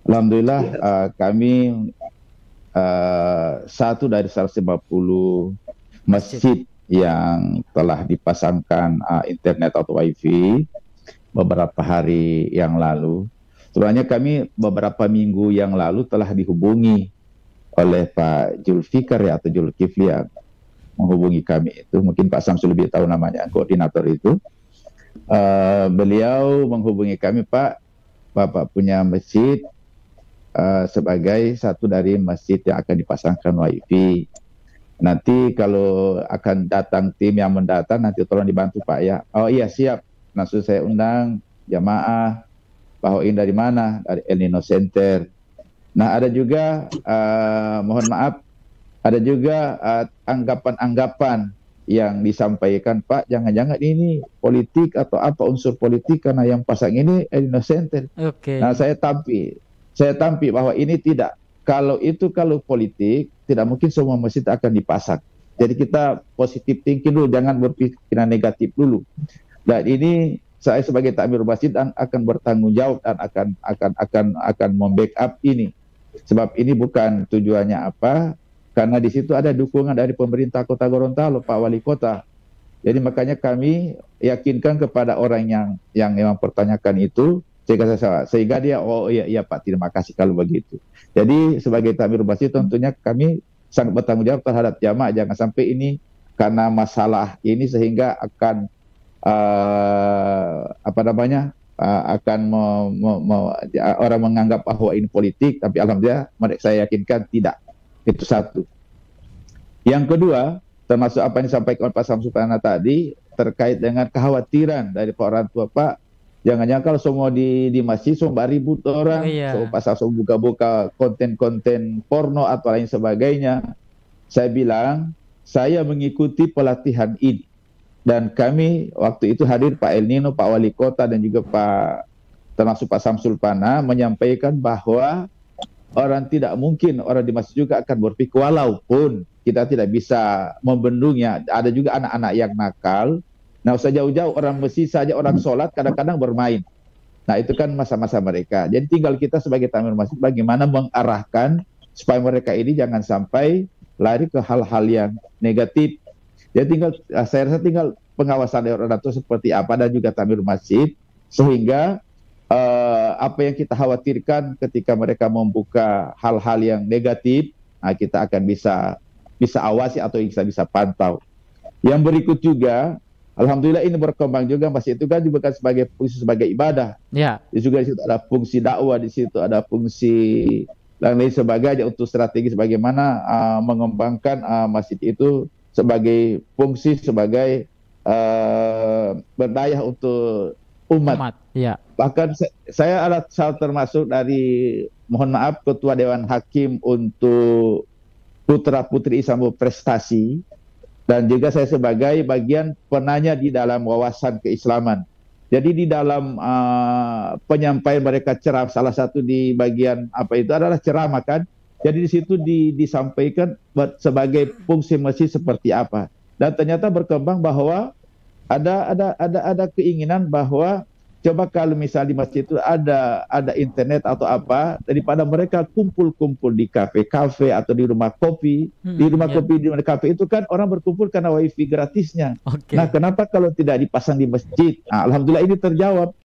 Alhamdulillah kami satu dari 150 Masjid. masjid yang telah dipasangkan internet atau wifi beberapa hari yang lalu. Sebenarnya kami beberapa minggu yang lalu telah dihubungi oleh Pak Julfikar ya, atau Julkifli yang menghubungi kami itu. Mungkin Pak Samsul lebih tahu namanya, koordinator itu. Beliau menghubungi kami, Pak, Bapak punya masjid sebagai satu dari masjid yang akan dipasangkan wifi. Nanti kalau akan datang tim yang mendatang, nanti tolong dibantu Pak ya. Oh iya siap. Langsung saya undang jamaah. Bawain dari mana? Dari El Nino Center. Nah ada juga, mohon maaf, ada juga anggapan-anggapan yang disampaikan, Pak, jangan-jangan ini politik atau apa unsur politik karena yang pasang ini El Nino Center. Nah Oke. saya tampi bahwa ini tidak. Kalau politik, tidak mungkin semua masjid akan dipasang. Jadi kita positif thinking dulu, jangan berpikiran negatif dulu. Dan ini saya sebagai takmir masjid dan akan bertanggung jawab dan akan membackup ini. Sebab ini bukan tujuannya apa, karena di situ ada dukungan dari pemerintah Kota Gorontalo, Pak Wali Kota. Jadi makanya kami yakinkan kepada orang yang memang pertanyakan itu, sehingga dia oh iya iya Pak, terima kasih kalau begitu. Jadi sebagai takmir masjid tentunya kami sangat bertanggung jawab terhadap jamaah, jangan sampai ini karena masalah ini sehingga akan apa namanya, akan orang menganggap bahwa ini politik, tapi alhamdulillah saya yakinkan tidak. Itu satu. Yang kedua, termasuk apa yang disampaikan oleh Pak Samsudana tadi terkait dengan kekhawatiran dari Pak orang tua, Pak, jangan-jangan kalau semua di masjid semua ribut Oh orang, so iya. pasal so buka-buka konten-konten porno atau lain sebagainya. Saya bilang saya mengikuti pelatihan ini dan kami waktu itu hadir Pak El Nino, Pak Wali Kota dan juga Pak, termasuk Pak Samsul Pana, menyampaikan bahwa orang tidak mungkin orang di masjid juga akan berpikir, walaupun kita tidak bisa membendungnya, ada juga anak-anak yang nakal. Nah usah jauh-jauh, orang masjid saja, orang sholat kadang-kadang bermain. Nah itu kan masa-masa mereka. Jadi tinggal kita sebagai tamir masjid bagaimana mengarahkan supaya mereka ini jangan sampai lari ke hal-hal yang negatif. Jadi saya rasa tinggal pengawasan dari orang tua seperti apa dan juga tamir masjid, sehingga apa yang kita khawatirkan ketika mereka membuka hal-hal yang negatif, nah kita akan bisa awasi atau bisa pantau. Yang berikut juga, alhamdulillah ini berkembang juga masjid itu kan juga sebagai fungsi sebagai ibadah. Ya. Di juga di situ ada fungsi dakwah, di situ ada fungsi dan lain sebagainya untuk strategi bagaimana mengembangkan masjid itu sebagai fungsi sebagai berdaya untuk umat. Umat. Ya. Bahkan saya adalah salah termasuk dari, mohon maaf, Ketua Dewan Hakim untuk Putra Putri Islam Prestasi, dan juga saya sebagai bagian penanya di dalam wawasan keislaman. Jadi di dalam penyampaian mereka ceramah, salah satu di bagian apa itu adalah ceramah kan. Jadi di situ disampaikan sebagai fungsi masjid seperti apa. Dan ternyata berkembang bahwa ada keinginan bahwa coba kalau misalnya di masjid itu ada internet atau apa, daripada mereka kumpul-kumpul di kafe-kafe atau di rumah kopi. Di rumah Ya. kopi, di rumah kafe itu kan orang berkumpul karena wifi gratisnya. Nah Oke. kenapa kalau tidak dipasang di masjid? Nah, alhamdulillah ini terjawab.